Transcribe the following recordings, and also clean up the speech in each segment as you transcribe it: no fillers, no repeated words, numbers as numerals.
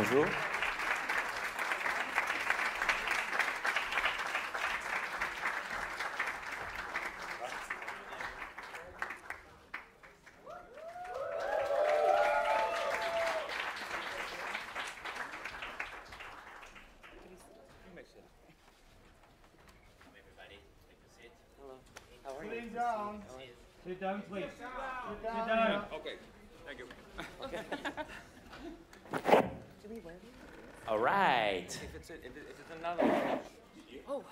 Bonjour. Sit down, please. Sit down. Okay, thank you. All right. If it's another one. Oh, wow.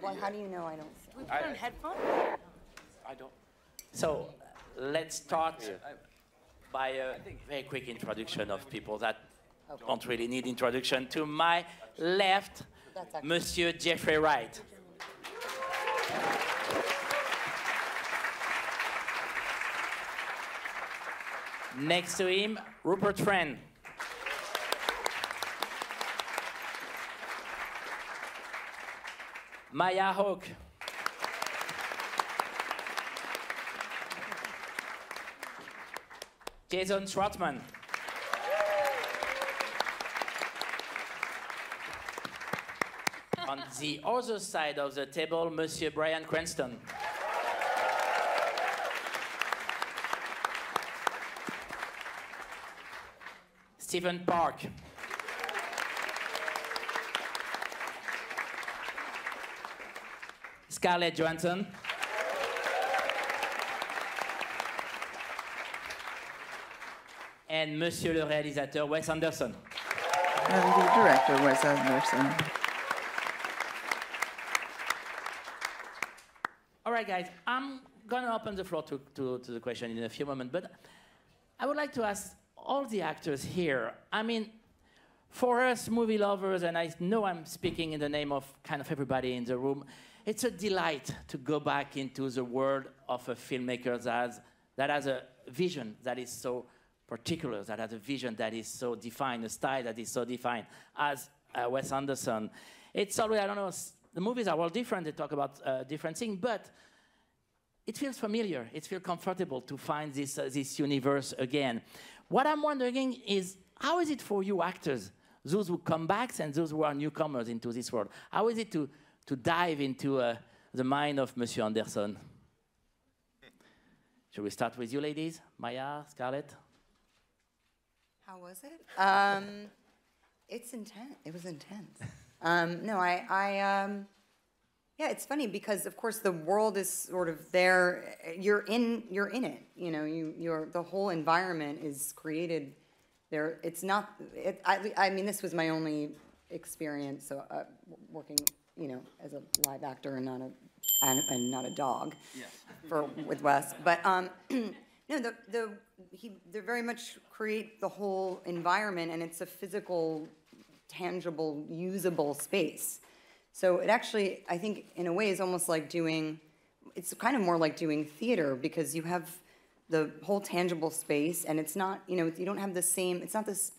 Well, how do you know I don't see? We put on headphones? I don't. So let's start by a very quick introduction of people that don't really need introduction. To my left, Monsieur Jeffrey Wright. Next to him, Rupert friend. Maya Hawke. Jason Schwartzman. On the other side of the table, Monsieur Bryan Cranston. Stephen Park. Scarlett Johansson. And Monsieur le réalisateur, Wes Anderson. And the director, Wes Anderson. All right, guys, I'm going to open the floor to the question in a few moments, but I would like to ask all the actors here, I mean, for us movie lovers, and I know I'm speaking in the name of kind of everybody in the room, it's a delight to go back into the world of a filmmaker that has a vision that is so particular, that has a vision that is so defined, a style that is so defined as Wes Anderson. It's always, I don't know, the movies are all different, they talk about different things, but it feels familiar, it feels comfortable to find this universe again. What I'm wondering is, how is it for you actors, those who come back and those who are newcomers into this world? How is it to dive into the mind of Monsieur Anderson? Should we start with you, ladies? Maya, Scarlett? How was it? It's intense. It was intense. No, yeah, it's funny because of course the world is sort of there. You're in it. You know, the whole environment is created there. It's not. I mean, this was my only experience. So working, you know, as a live actor and not a dog, yes. With Wes. But no, they very much create the whole environment, and it's a physical, tangible, usable space. So it actually, I think, in a way, is almost like it's kind of more like doing theater, because you have the whole tangible space, and it's not, you know, you don't have the same, it's not this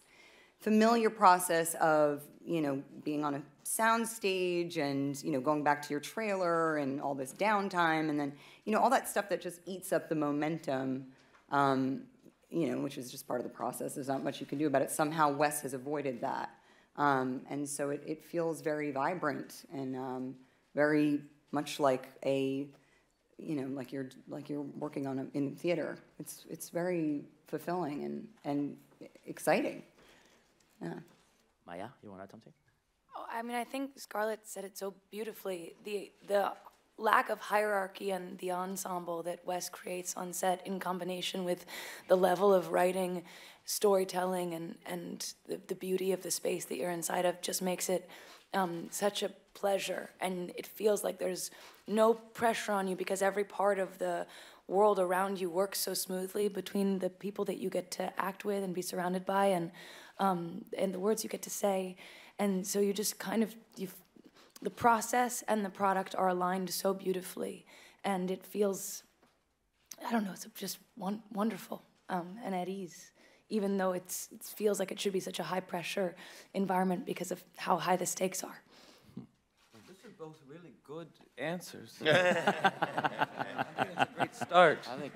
familiar process of, you know, being on a sound stage and, you know, going back to your trailer and all this downtime, and then, you know, all that stuff that just eats up the momentum, you know, which is just part of the process. There's not much you can do about it. Somehow Wes has avoided that. And so it feels very vibrant and very much like a, you know, like you're working on in theater. It's very fulfilling and exciting. Yeah. Maya, you want to add something? Oh, I mean, I think Scarlett said it so beautifully. The lack of hierarchy and the ensemble that Wes creates on set, in combination with the level of writing, storytelling, and the beauty of the space that you're inside of, just makes it such a pleasure. And it feels like there's no pressure on you, because every part of the world around you works so smoothly between the people that you get to act with and be surrounded by, and the words you get to say. And so you just kind of, the process and the product are aligned so beautifully, and it feels, I don't know, it's just wonderful and at ease, even though it feels like it should be such a high-pressure environment because of how high the stakes are. both really good answers. I think it's a great start. I think.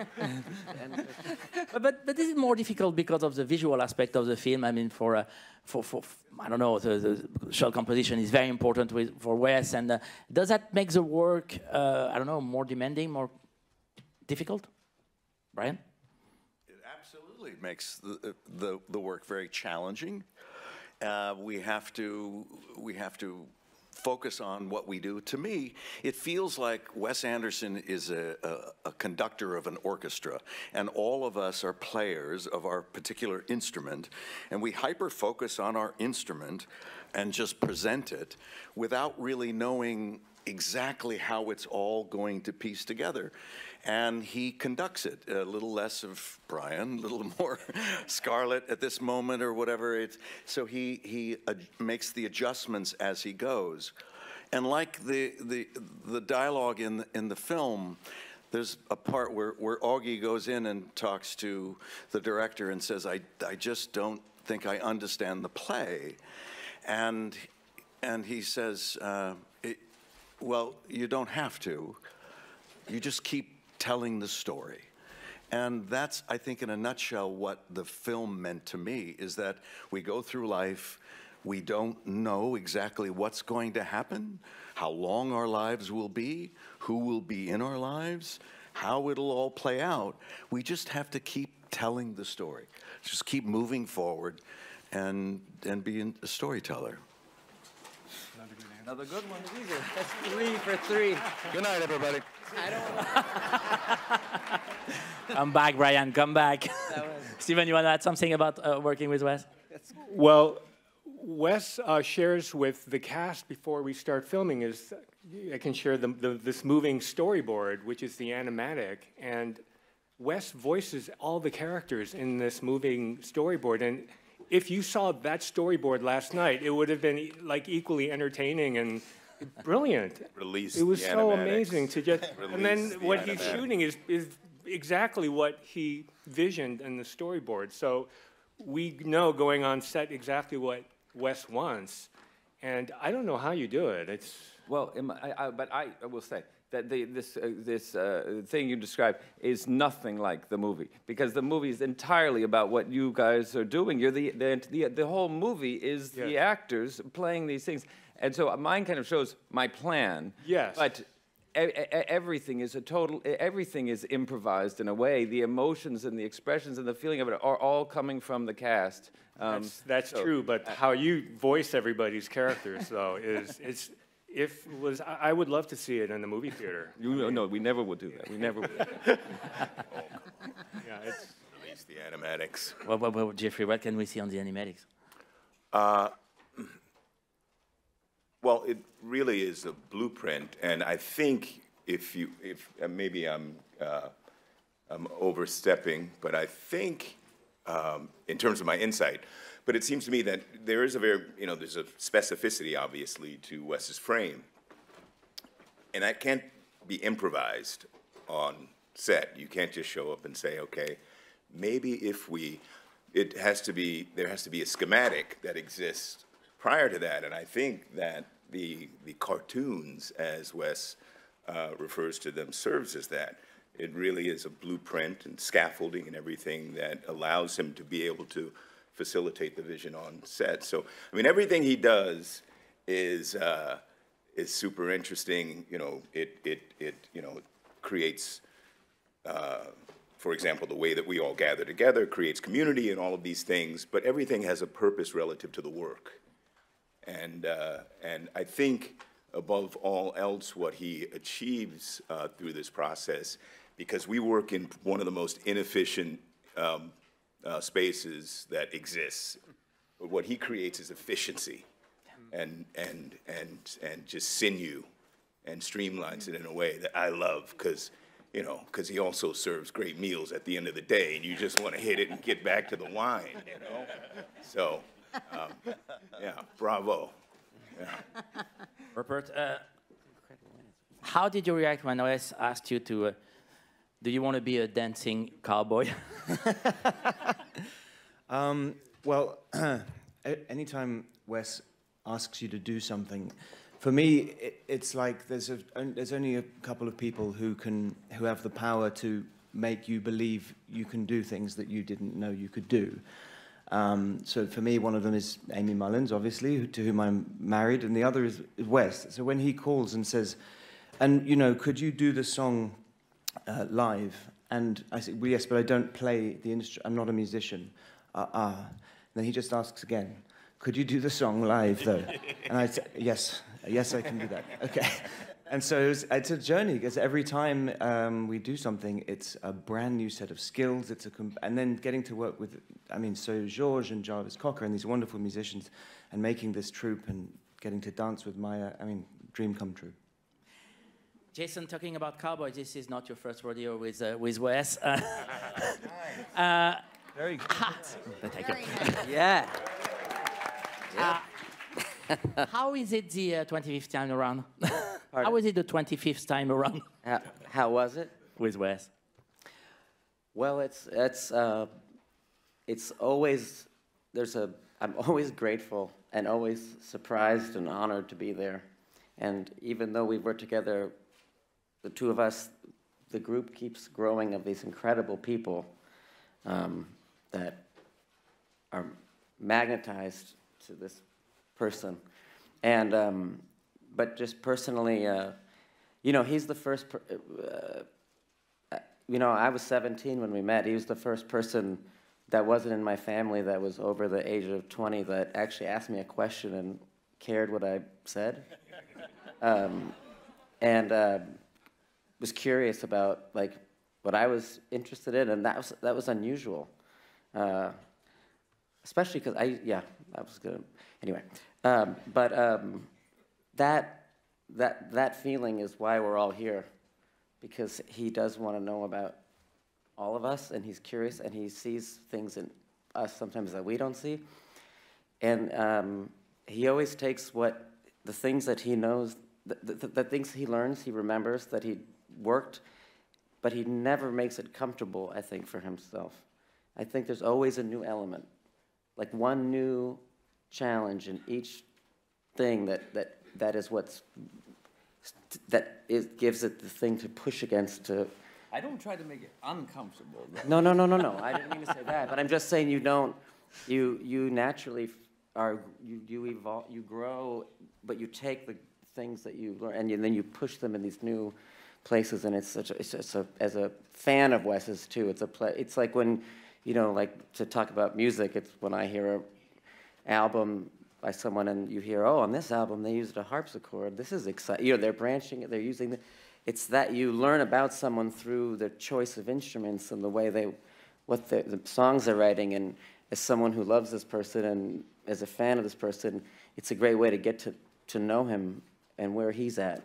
But this is more difficult because of the visual aspect of the film. I mean, for I don't know, the shot composition is very important for Wes. And does that make the work, I don't know, more demanding, more difficult? Bryan? It absolutely makes the work very challenging. We have to focus on what we do. To me, it feels like Wes Anderson is a conductor of an orchestra, and all of us are players of our particular instrument, and we hyper-focus on our instrument and just present it without really knowing exactly how it's all going to piece together. And he conducts it, a little less of Bryan, a little more Scarlett at this moment or whatever. So he makes the adjustments as he goes. And like the dialogue in the film, there's a part where Augie goes in and talks to the director and says, I just don't think I understand the play. And he says, well, you don't have to. You just keep telling the story. And that's, I think, in a nutshell, what the film meant to me, is that we go through life, we don't know exactly what's going to happen, how long our lives will be, who will be in our lives, how it'll all play out. We just have to keep telling the story. Just keep moving forward and be a storyteller. Another good one. That's 3 for 3. Good night, everybody. Come back, Bryan, come back. Steven, you want to add something about working with Wes? Well, Wes shares with the cast before we start filming I can share this moving storyboard, which is the animatic, and Wes voices all the characters in this moving storyboard. And if you saw that storyboard last night, it would have been like equally entertaining and brilliant. Release it was the so animatics. amazing to just, and then the what he's animatics. shooting is exactly what he visioned in the storyboard. So we know going on set exactly what Wes wants, and I don't know how you do it. It's Well, but I will say that this thing you described is nothing like the movie, because the movie is entirely about what you guys are doing. You're the whole movie is the actors playing these things, and so mine kind of shows my plan. Yes. But everything is everything is improvised in a way. The emotions and the expressions and the feeling of it are all coming from the cast. That's true, but how you voice everybody's characters, though, is I would love to see it in the movie theater. No, we never would do that. We never would. Yeah, it's Release the animatics. Well, Jeffrey, what can we see on the animatics? Well, it really is a blueprint, and I think if maybe I'm overstepping, but I think in terms of my insight, but it seems to me that there is a there's a specificity, obviously, to Wes's frame, and that can't be improvised on set. You can't just show up and say, okay, maybe there has to be a schematic that exists prior to that, and I think that the cartoons, as Wes refers to them, serves as that. It really is a blueprint and scaffolding and everything that allows him to be able to facilitate the vision on set. So, I mean, everything he does is super interesting. It creates, for example, the way that we all gather together creates community and all of these things. But everything has a purpose relative to the work. And I think, above all else, what he achieves through this process, because we work in one of the most inefficient spaces that exists, but what he creates is efficiency, and just sinew, and streamlines it in a way that I love, because he also serves great meals at the end of the day, and you just want to hit it and get back to the wine, So. Yeah, bravo. Yeah. Rupert, how did you react when Wes asked you to, do you want to be a dancing cowboy? Well, anytime Wes asks you to do something, for me, it's like there's only a couple of people who have the power to make you believe you can do things that you didn't know you could do. So for me, one of them is Amy Mullins, obviously, to whom I'm married, and the other is Wes. So when he calls and says, and you know, could you do the song live? And I say, well, yes, but I don't play the instrument. I'm not a musician. And then he just asks again, could you do the song live, though? And I say, yes, I can do that. Okay. And so it's a journey, because every time we do something, it's a brand new set of skills. And then getting to work with, I mean, so George and Jarvis Cocker and these wonderful musicians, and making this troupe and getting to dance with Maya, I mean, dream come true. Jason, talking about cowboy, this is not your first rodeo with Wes. Very hot. Thank you. Yeah. How is it the 25th time around? How is it the 25th time around? How was it? With Wes. Well, it's always, I'm always grateful and always surprised and honored to be there. And even though we worked together, the two of us, the group keeps growing of these incredible people that are magnetized to this person. And, but just personally, you know, he's the first, you know, I was 17 when we met. He was the first person that wasn't in my family that was over the age of 20 that actually asked me a question and cared what I said. And was curious about, like, what I was interested in, and that was unusual. Especially because I was good. Anyway, that feeling is why we're all here, because he does want to know about all of us, and he's curious, and he sees things in us sometimes that we don't see, and he always takes the things that he knows, the things he learns, he remembers that he worked, but he never makes it comfortable, I think, for himself. I think there's always a new element, like one new challenge in each thing that is what's gives it the thing to push against. I don't try to make it uncomfortable. No. I didn't mean to say that, but I'm just saying you naturally you evolve, you grow, but you take the things that you learn and then you push them in these new places, and it's as a fan of Wes's too, it's like when, you know, like to talk about music, it's when I hear an album by someone and you hear, oh, on this album they used a harpsichord, this is exciting, you know, they're branching it, they're using it's that you learn about someone through the choice of instruments and the way what the songs they're writing, and as someone who loves this person and as a fan of this person, it's a great way to get to know him and where he's at.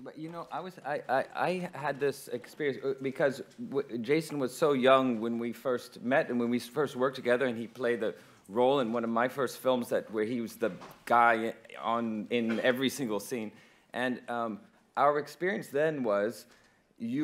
But you know, I had this experience because Jason was so young when we first met and when we first worked together, and he played the role in one of my first films where he was the guy in every single scene, and our experience then was we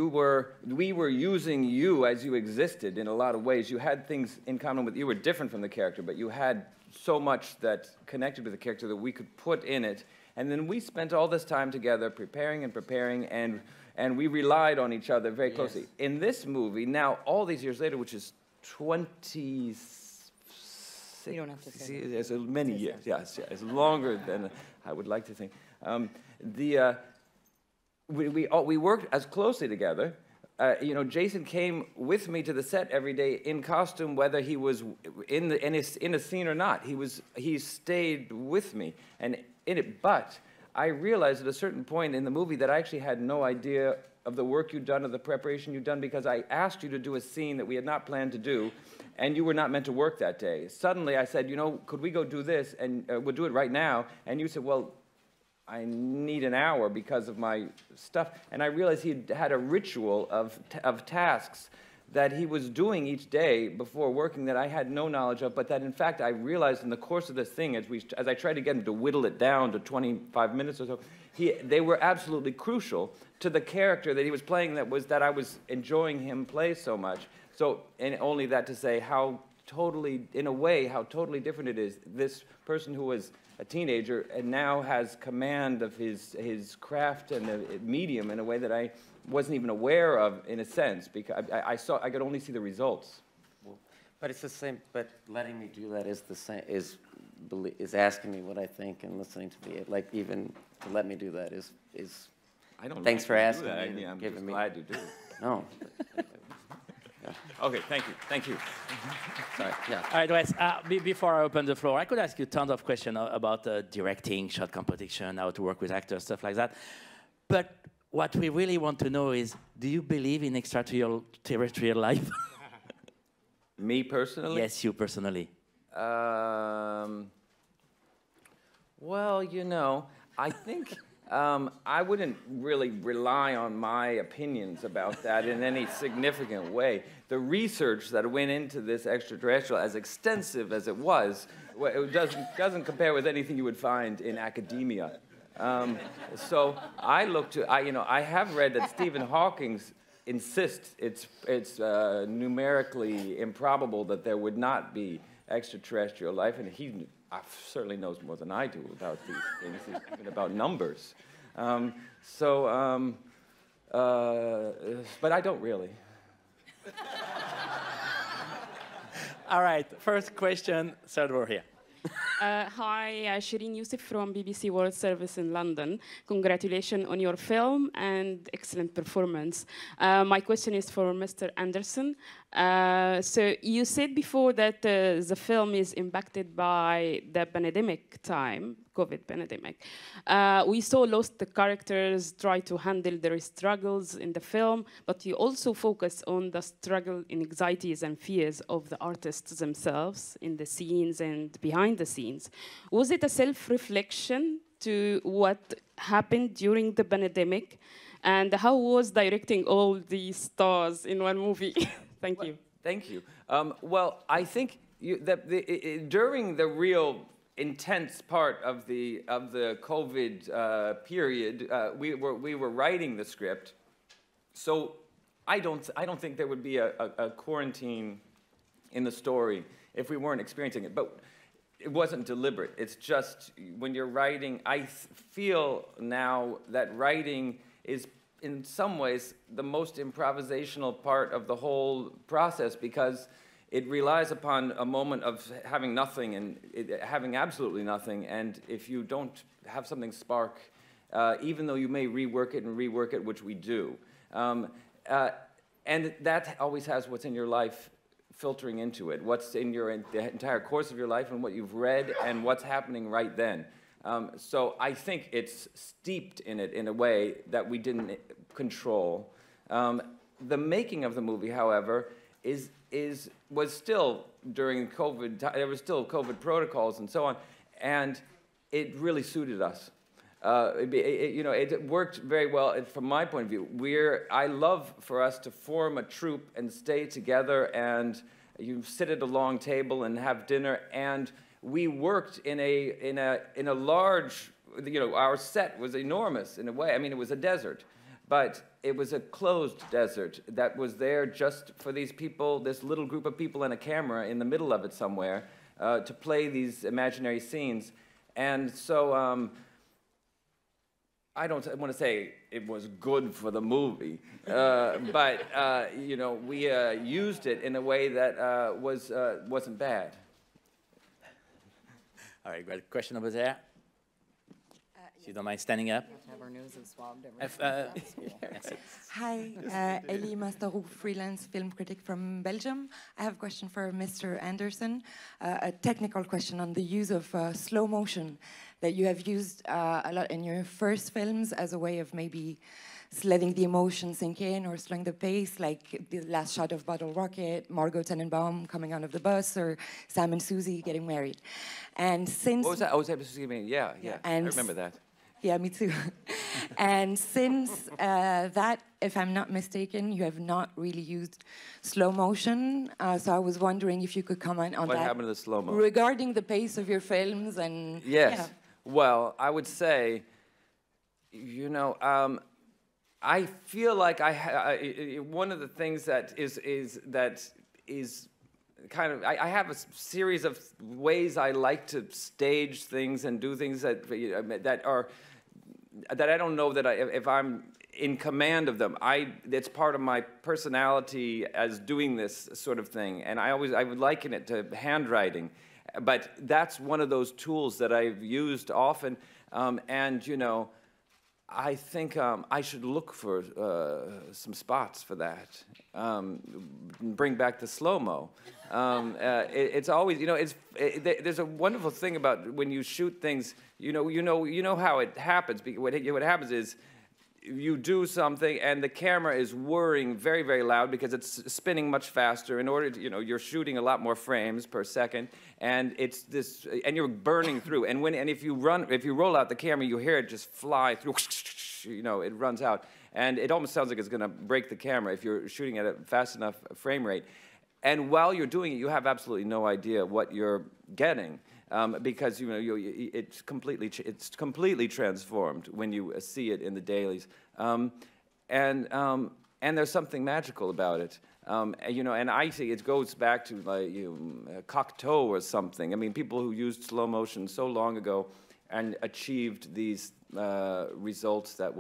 were using you as you existed in a lot of ways. You had things in common with, you were different from the character, but you had so much that connected with the character that we could put in it. And then we spent all this time together preparing, and we relied on each other very closely. Yes. In this movie, now, all these years later, which is 26... You don't have to say it's many years, yes, it's longer than I would like to think. We worked as closely together. You know, Jason came with me to the set every day in costume, whether he was in a scene or not. He stayed with me and in it. But I realized at a certain point in the movie that I actually had no idea of the work you'd done, of the preparation you'd done, because I asked you to do a scene that we had not planned to do, and you were not meant to work that day. Suddenly I said, you know, could we go do this, and we'll do it right now. And you said, well, I need an hour because of my stuff. And I realized he had a ritual of tasks that he was doing each day before working that I had no knowledge of, but that in fact I realized in the course of this thing, as I tried to get him to whittle it down to 25 minutes or so, they were absolutely crucial to the character that he was playing, that I was enjoying him play so much. So, and only that to say how totally, in a way, how totally different it is. This person who was a teenager and now has command of his craft and the medium in a way that I wasn't even aware of, in a sense, because I could only see the results. But it's the same. But letting me do that is the same. Is asking me what I think and listening to me. Like even to let me do that is. I don't. Thanks for asking that. me. I'm giving just me. glad you do. No. Okay. Thank you. Thank you. Sorry. Yeah. All right, Wes, before I open the floor, I could ask you tons of questions about directing, shot composition, how to work with actors, stuff like that. But what we really want to know is, do you believe in extraterrestrial life? Me personally? Yes, you personally. Well, you know, I think I wouldn't really rely on my opinions about that in any significant way. The research that went into this extraterrestrial, as extensive as it was, it doesn't compare with anything you would find in academia. So I look to, I have read that Stephen Hawking insists it's numerically improbable that there would not be extraterrestrial life, and he certainly knows more than I do about these things, even about numbers. But I don't really. All right, first question, third row here. Hi, Shireen Youssef from BBC World Service in London. Congratulations on your film and excellent performance. My question is for Mr. Anderson. So you said before that the film is impacted by the pandemic time, COVID pandemic. We saw lost the characters try to handle their struggles in the film, but you also focus on the struggle and anxieties and fears of the artists themselves in the scenes and behind the scenes. Was it a self-reflection to what happened during the pandemic? And how was directing all these stars in one movie? Thank you. Thank you. Well, I think during the real intense part of the COVID period, we were writing the script. So I don't think there would be a quarantine in the story if we weren't experiencing it. But it wasn't deliberate. It's just when you're writing, I feel now that writing is in some ways the most improvisational part of the whole process, because it relies upon a moment of having nothing and having absolutely nothing. And if you don't have something spark, even though you may rework it, which we do, and that always has what's in your life filtering into it, what's in the entire course of your life and what you've read and what's happening right then. So I think it's steeped in it in a way that we didn't control. The making of the movie, however, was still during COVID. There were still COVID protocols and so on, and it really suited us. It worked very well from my point of view. I love for us to form a troupe and stay together, and you sit at a long table and have dinner. And we worked in a large. Our set was enormous in a way. I mean, it was a desert, but it was a closed desert that was there just for these people, this little group of people and a camera in the middle of it somewhere, to play these imaginary scenes. And so. I don't want to say it was good for the movie, but we used it in a way that wasn't bad. All right, got a question over there. If you don't mind standing up. Have our noses swabbed Hi, Elie Mastarou, freelance film critic from Belgium. I have a question for Mr. Anderson, a technical question on the use of slow motion that you have used a lot in your first films as a way of maybe letting the emotion sink in or slowing the pace, like the last shot of Bottle Rocket, Margot Tenenbaum coming out of the bus, or Sam and Susie getting married. And since... What was that? Oh, excuse me. Yeah. I remember that. Yeah, me too. And since that, if I'm not mistaken, you have not really used slow motion. So I was wondering if you could comment on that. What happened to the slow motion? Regarding the pace of your films and... Yes. Yeah. Well, I would say, I feel like one of the things that is kind of, I have a series of ways I like to stage things and do things that I don't know that if I'm in command of them. It's part of my personality as doing this sort of thing, and I would liken it to handwriting, but that's one of those tools that I've used often, and you know, I think I should look for some spots for that. Bring back the slow-mo. It's always, you know, there's a wonderful thing about when you shoot things. You know how it happens. What happens is you do something and the camera is whirring very, very loud because it's spinning much faster. In order to, you know, you're shooting a lot more frames per second, and it's this, and you're burning through. And if you roll out the camera, you hear it just fly through. You know, it runs out, and it almost sounds like it's going to break the camera if you're shooting at a fast enough frame rate. And while you're doing it, you have absolutely no idea what you're getting. Because you know it's completely transformed when you see it in the dailies, and there's something magical about it, you know. And I think it goes back to like Cocteau or something. I mean, people who used slow motion so long ago and achieved these results that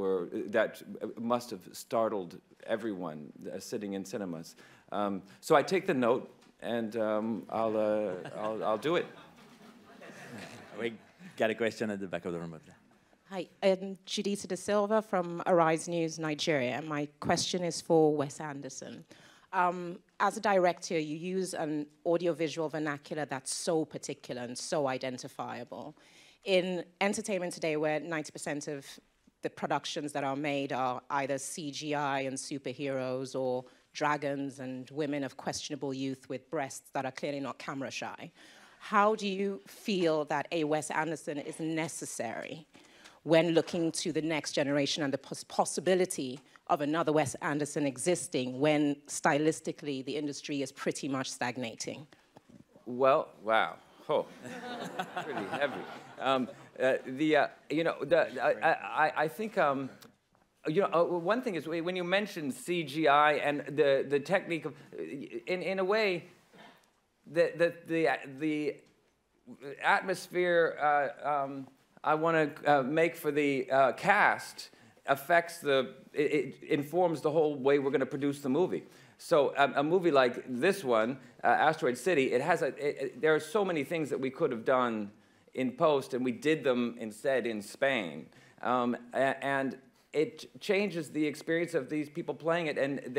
must have startled everyone sitting in cinemas. So I take the note, and I'll do it. We got a question at the back of the room. Hi, I'm Judita De Silva from Arise News, Nigeria. My question is for Wes Anderson. As a director, you use an audiovisual vernacular that's so particular and so identifiable. In entertainment today, where 90% of the productions that are made are either CGI and superheroes or dragons and women of questionable youth with breasts that are clearly not camera shy, how do you feel that a Wes Anderson is necessary when looking to the next generation and the possibility of another Wes Anderson existing when stylistically the industry is pretty much stagnating? Well, wow, pretty heavy. I think one thing is when you mention CGI and the technique of, in a way, the atmosphere I want to make for the cast affects it informs the whole way we're going to produce the movie. So a movie like this one, Asteroid City, there are so many things that we could have done in post, and we did them instead in Spain, and it changes the experience of these people playing it, and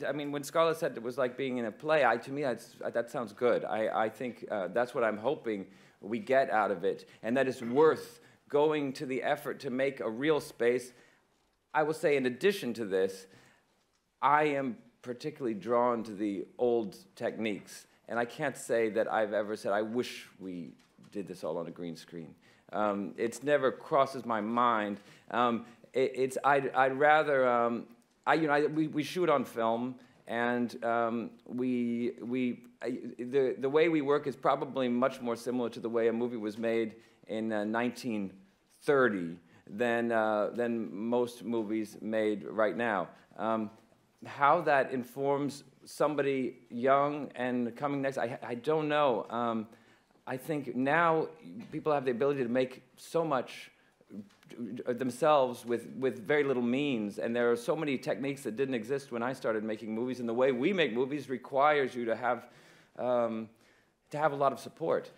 I mean, when Scarlett said it was like being in a play, to me, that sounds good. I think that's what I'm hoping we get out of it, and that it's worth going to the effort to make a real space. I will say, in addition to this, I am particularly drawn to the old techniques, and I can't say that I've ever said, I wish we did this all on a green screen. It's never crosses my mind. I'd rather, we shoot on film, and the way we work is probably much more similar to the way a movie was made in 1930 than most movies made right now. How that informs somebody young and coming next, I don't know. I think now people have the ability to make so much themselves with very little means, and there are so many techniques that didn't exist when I started making movies, and the way we make movies requires you to have a lot of support.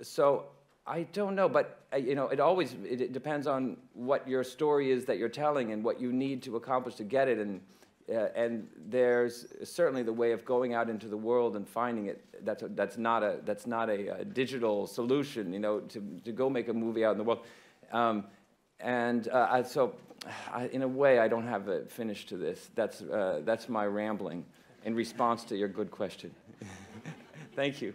So I don't know, but you know, it depends on what your story is that you're telling and what you need to accomplish to get it, and there's certainly the way of going out into the world and finding it. That's not a digital solution, you know, to go make a movie out in the world. In a way, I don't have a finish to this. That's my rambling in response to your good question. Thank you.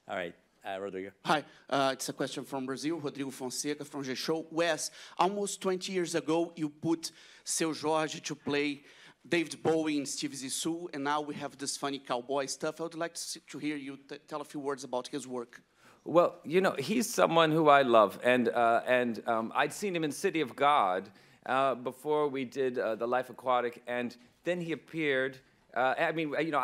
All right. Rodrigo. Hi, it's a question from Brazil, Rodrigo Fonseca from G-Show. Wes, almost 20 years ago, you put Seu Jorge to play David Bowie in Steve Zissou, and now we have this funny cowboy stuff. I would like to hear you tell a few words about his work. Well, you know, he's someone who I love, and I'd seen him in City of God before we did The Life Aquatic, and then he appeared. I mean, you know,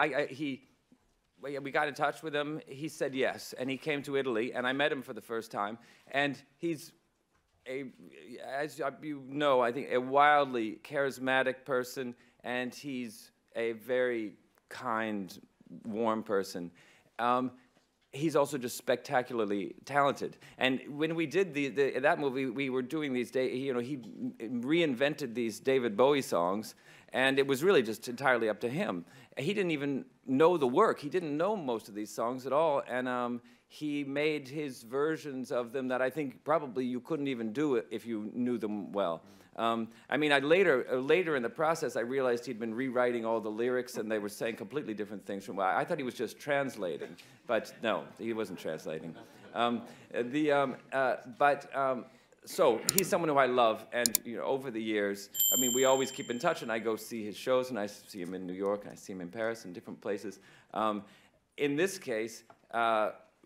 we got in touch with him. He said yes, and he came to Italy, and I met him for the first time. And he's as you know, I think a wildly charismatic person, and he's a very kind, warm person. He's also just spectacularly talented. And when we did that movie, we were doing these he reinvented these David Bowie songs, and it was really just entirely up to him. He didn't even know the work. He didn't know most of these songs at all, and he made his versions of them that I think probably you couldn't even do it if you knew them well. I mean, later in the process, I realized he'd been rewriting all the lyrics, and they were saying completely different things from what I thought he was just translating, but no, he wasn't translating. So he's someone who I love, and over the years, I mean, we always keep in touch, and I go see his shows, and I see him in New York, and I see him in Paris, and different places. In this case,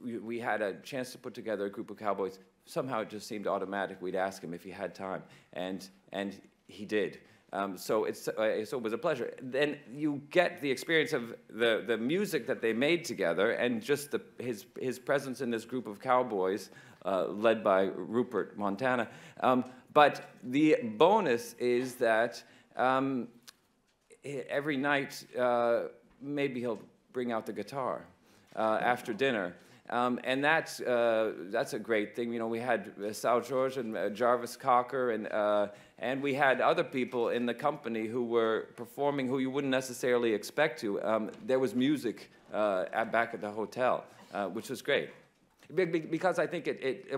we had a chance to put together a group of cowboys. Somehow it just seemed automatic. We'd ask him if he had time, and he did. So it was a pleasure. Then you get the experience of the music that they made together, and just his presence in this group of cowboys, led by Rupert, Montana. But the bonus is that every night, maybe he'll bring out the guitar after dinner. And that's a great thing. We had Sal George and Jarvis Cocker, and we had other people in the company who were performing who you wouldn't necessarily expect to. There was music back at the hotel, which was great. Because I think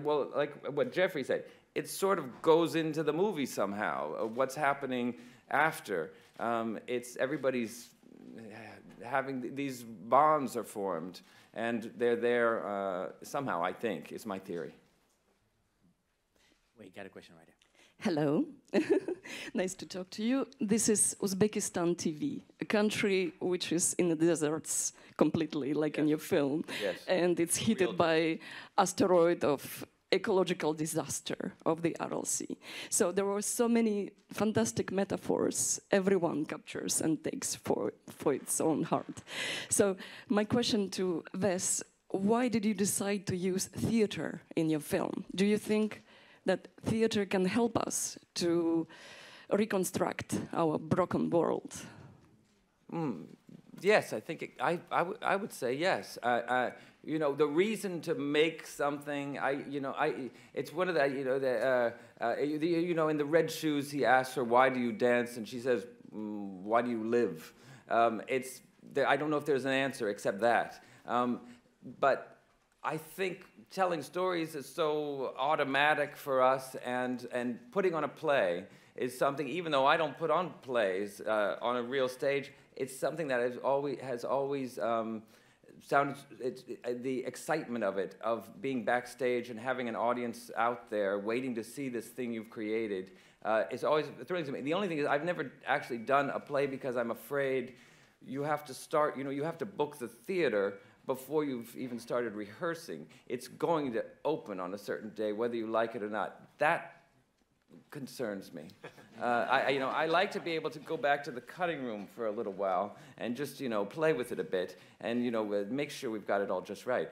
well, like what Jeffrey said, it sort of goes into the movie somehow. What's happening after? Everybody's having these bonds are formed, and they're there somehow, I think, is my theory. We got a question right here. Hello. Nice to talk to you. This is Uzbekistan TV, a country which is in the deserts completely, like in your film. Yes. And it's hit by asteroid of ecological disaster of the Aral Sea. So there were so many fantastic metaphors everyone captures and takes for its own heart. So my question to Wes, why did you decide to use theater in your film? Do you think that theater can help us to reconstruct our broken world? Yes, I think I would say yes. The reason to make something, it's one of the, in the Red Shoes, he asks her, "Why do you dance?" And she says, "Why do you live?" I don't know if there's an answer except that. But I think telling stories is so automatic for us, and putting on a play is something, even though I don't put on plays on a real stage, it's something that has always sounded, the excitement of it, of being backstage and having an audience out there waiting to see this thing you've created, is always thrilling to me. The only thing is I've never actually done a play because I'm afraid you have to start, you have to book the theater before you've even started rehearsing. It's going to open on a certain day, whether you like it or not. That concerns me. I like to be able to go back to the cutting room for a little while and just, play with it a bit and, make sure we've got it all just right.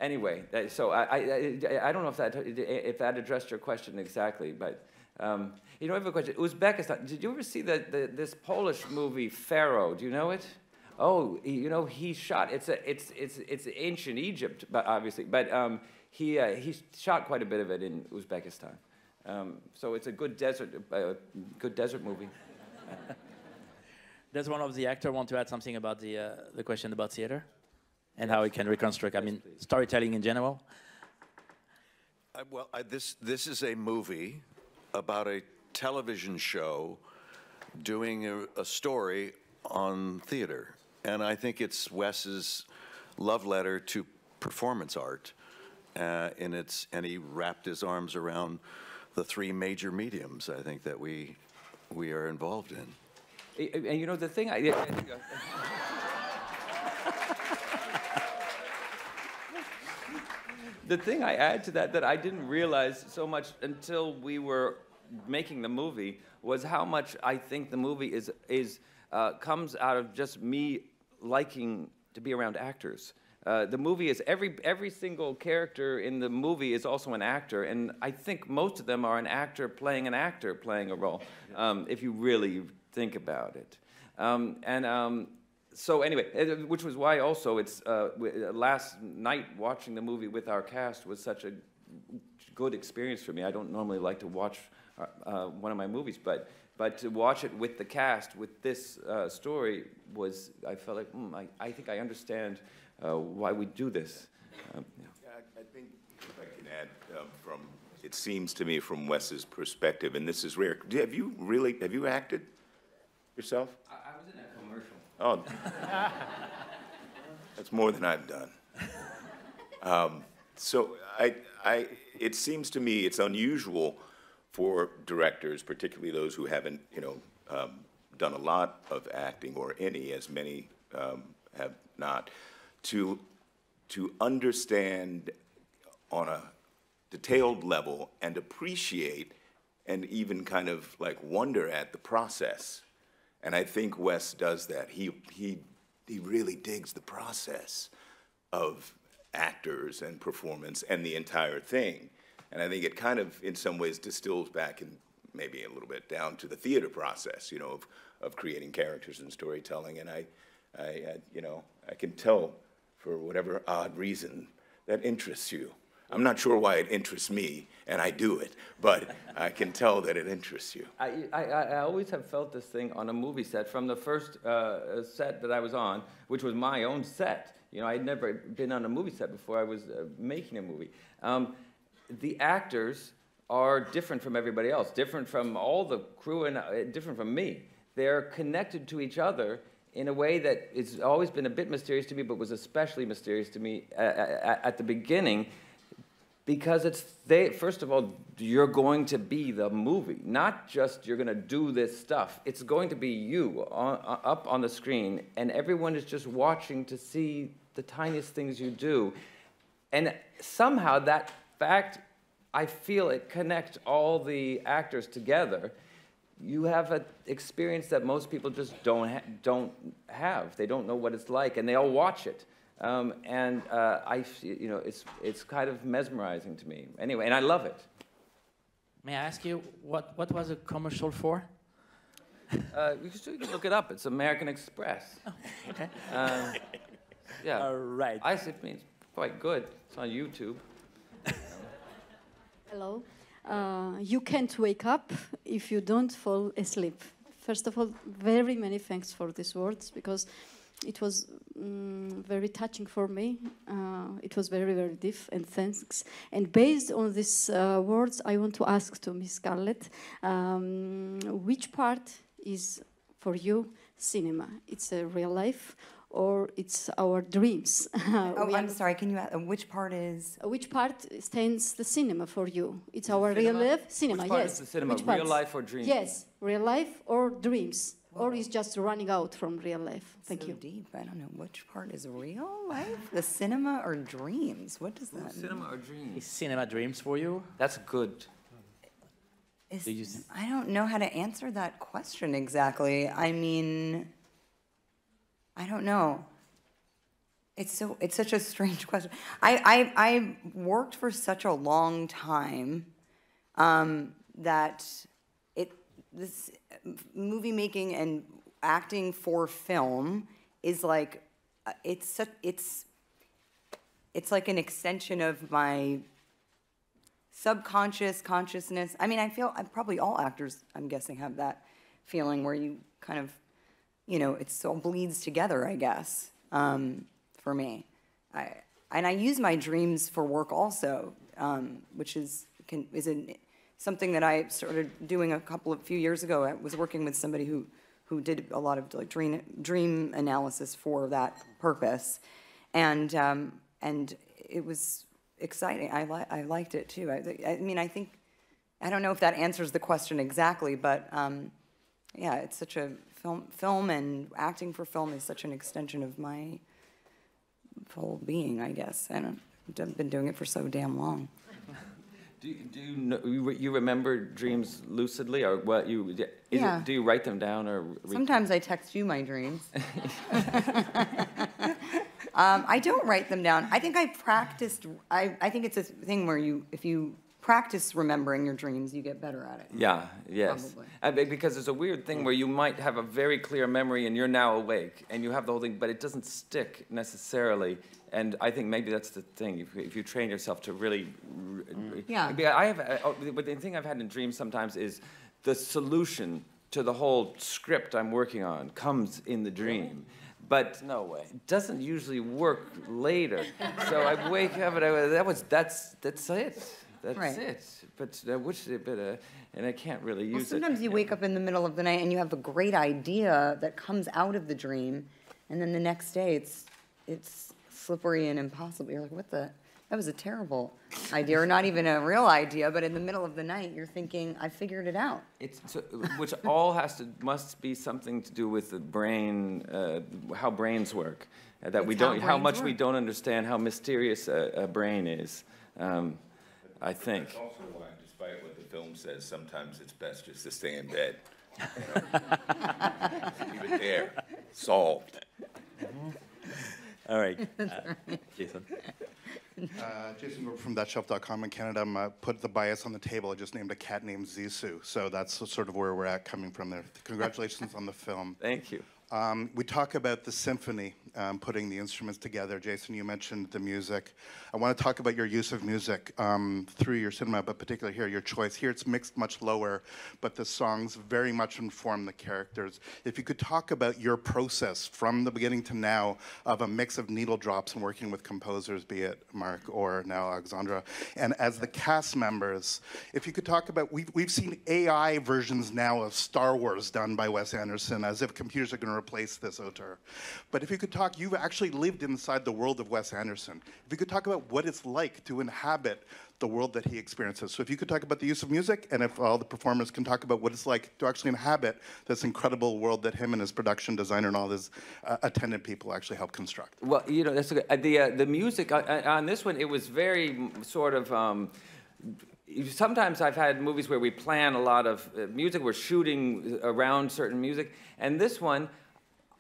Anyway, so I don't know if that addressed your question exactly, but I have a question. Uzbekistan. Did you ever see this Polish movie Pharaoh? Do you know it? Oh, he shot. It's ancient Egypt, but obviously, but he shot quite a bit of it in Uzbekistan. So it's a good desert movie. Does one of the actors want to add something about the question about theater and how it can reconstruct? I mean, storytelling in general. This is a movie about a television show doing a story on theater, and I think it's Wes's love letter to performance art. And he wrapped his arms around the three major mediums, I think, that we are involved in. And the thing the thing I add to that I didn't realize so much until we were making the movie was how much I think the movie is comes out of just me liking to be around actors. The movie is, every single character in the movie is also an actor, and I think most of them are an actor playing a role, if you really think about it. So anyway, which was why also it's, last night watching the movie with our cast was such a good experience for me. I don't normally like to watch one of my movies, but to watch it with the cast, with this story, was, I felt like, I think I understand why we do this. Yeah, I think if I can add, it seems to me from Wes's perspective, and this is rare, have you acted yourself? I was in a commercial. Oh, that's more than I've done. So it seems to me it's unusual for directors, particularly those who haven't, done a lot of acting, or any, as many have not, to understand on a detailed level and appreciate and even kind of like wonder at the process. And I think Wes does that. He really digs the process of actors and performance and the entire thing. And I think it kind of, in some ways, distills back and maybe a little bit down to the theater process, of creating characters and storytelling. And I can tell, for whatever odd reason, that interests you. I'm not sure why it interests me, and I do it, but I can tell that it interests you. I always have felt this thing on a movie set from the first set that I was on, which was my own set. I'd never been on a movie set before I was making a movie. The actors are different from everybody else, different from all the crew, and different from me. They're connected to each other in a way that it's always been a bit mysterious to me, but was especially mysterious to me at the beginning, because first of all, you're going to be the movie, not just you're going to do this stuff. It's going to be you up on the screen, and everyone is just watching to see the tiniest things you do. And somehow that fact, I feel it connects all the actors together. You have an experience that most people just don't have. They don't know what it's like, and they all watch it. It's kind of mesmerizing to me. Anyway, and I love it. May I ask you, what was the commercial for? You can look it up. It's American Express. Oh, okay. Yeah. All right. It means quite good. It's on YouTube. Hello. You can't wake up if you don't fall asleep. First of all, very many thanks for these words, because it was very touching for me. It was very, very deep, and thanks. And based on these words, I want to ask to Miss Scarlett, which part is for you cinema? It's a real life, or it's our dreams? I'm sorry, can you ask, which part is? Which part stands the cinema for you? It's our real life cinema, Which part yes. is the cinema, Which real parts? life or dreams? Yes, real life or dreams. Or is just running out from real life? Thank you. Deep. I don't know which part is real life, the cinema or dreams. What does that mean? Cinema or dreams? Is cinema dreams for you? That's good. I don't know how to answer that question exactly. I mean, I don't know. It's such a strange question. I worked for such a long time that this movie making and acting for film is like it's like an extension of my subconscious consciousness. I mean, I feel probably all actors, I'm guessing, have that feeling where you kind of, it so bleeds together, I guess, for me. I use my dreams for work also, which is something that I started doing a few years ago. I was working with somebody who did a lot of like dream analysis for that purpose, and it was exciting. I liked it too. I mean, I don't know if that answers the question exactly, but yeah, it's such a film and acting for film is such an extension of my whole being, I guess. I've been doing it for so damn long. Do you know, you remember dreams lucidly, or what you? Yeah. Do you write them down, or? Sometimes I text you my dreams. I don't write them down. I think I practiced. I think it's a thing where if you practice remembering your dreams, you get better at it. Yeah, yes. Because it's a weird thing where you might have a very clear memory and you're now awake and you have the whole thing, but it doesn't stick necessarily. And I think maybe that's the thing, if you train yourself to really... Yeah. But the thing I've had in dreams sometimes is the solution to the whole script I'm working on comes in the dream. But no way. It doesn't usually work later. So I wake up and that's it. That's right. it. But and I can't really use it. Sometimes you wake up in the middle of the night and you have a great idea that comes out of the dream, and then the next day it's slippery and impossible. You're like, what the? That was a terrible idea, or not even a real idea. But in the middle of the night, you're thinking, I figured it out. Which all must be something to do with the brain, how brains work. That we don't, how much we don't understand how mysterious a brain is. I think. That's also why, despite what the film says, sometimes it's best just to stay in bed. Leave it there. Solved. All right. Jason. Jason from ThatShelf.com in Canada. Put the bias on the table. I just named a cat named Zissou. So that's sort of where we're at coming from there. Congratulations on the film. Thank you. We talk about the symphony, putting the instruments together. Jason, you mentioned the music. I want to talk about your use of music through your cinema, but particularly here, your choice. Here it's mixed much lower, but the songs very much inform the characters. If you could talk about your process from the beginning to now of a mix of needle drops and working with composers, be it Mark or now Alexandra, and as the cast members, if you could talk about, we've seen AI versions now of Star Wars done by Wes Anderson, as if computers are going to replace this auteur. But if you could talk, you've actually lived inside the world of Wes Anderson. If you could talk about what it's like to inhabit the world that he experiences. So if you could talk about the use of music, and if all the performers can talk about what it's like to actually inhabit this incredible world that him and his production designer and all his attendant people actually help construct. Well, you know, that's the music on this one, it was very sort of, sometimes I've had movies where we plan a lot of music, we're shooting around certain music, and this one,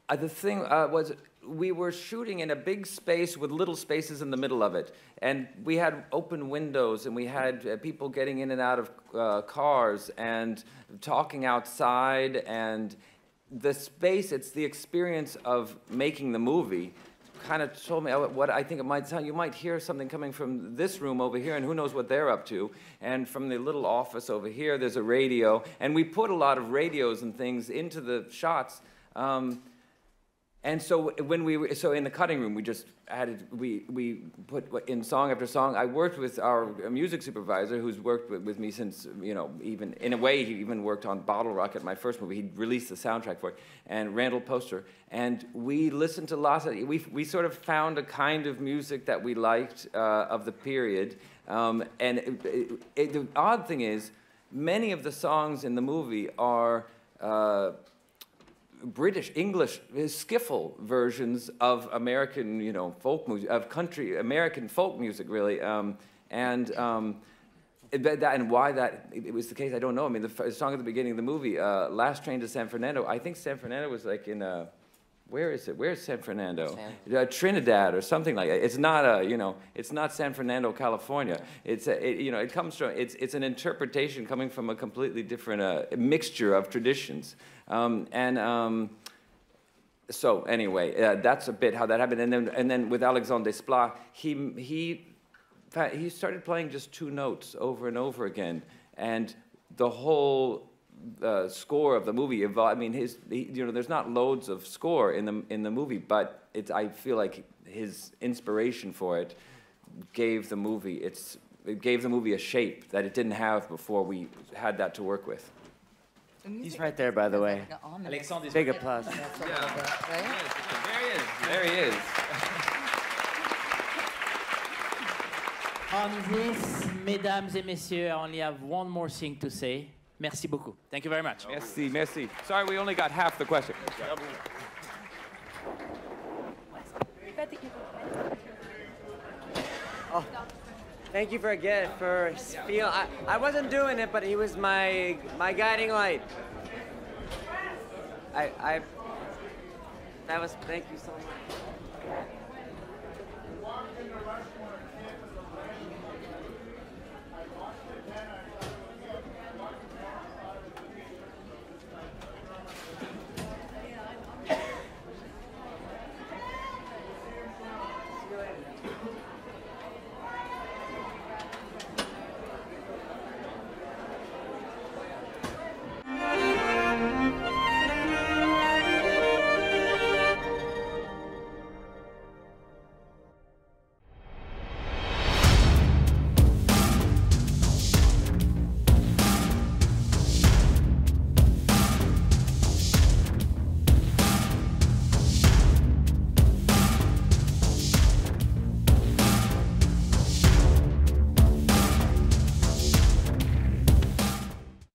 the thing was, we were shooting in a big space with little spaces in the middle of it, and we had open windows, and we had people getting in and out of cars, and talking outside, and the space, it's the experience of making the movie, kind of told me what I think it might sound. You might hear something coming from this room over here, and who knows what they're up to. And from the little office over here, there's a radio. And we put a lot of radios and things into the shots. And so so in the cutting room, we just added, we put in song after song. I worked with our music supervisor, who's worked with me since, you know, even, in a way, he even worked on Bottle Rocket, my first movie. He released the soundtrack for it, and Randall Poster. And we listened to lots of, we sort of found a kind of music that we liked of the period. And the odd thing is, many of the songs in the movie are British, English, skiffle versions of American, you know, folk music, of American folk music, really. And why that it was the case, I don't know. I mean, the song at the beginning of the movie, Last Train to San Fernando, I think San Fernando was like in where is it? Where's San Fernando? Trinidad or something like that. It's not you know, it's not San Fernando, California. It's you know, it comes from, it's an interpretation coming from a completely different mixture of traditions. So anyway, that's a bit how that happened. And then with Alexandre Desplat, he started playing just two notes over and over again, and the whole score of the movie evolved. I mean, you know, there's not loads of score in the movie, but I feel like his inspiration for it gave the movie a shape that it didn't have before we had that to work with. He's right there, by the way. Alexandre, big applause. Yeah. There he is. On this, mesdames et messieurs, I only have one more thing to say. Merci beaucoup. Thank you very much. Merci, merci. Sorry, we only got half the question. Oh. Thank you for feel. I wasn't doing it, but he was my guiding light. Thank you so much.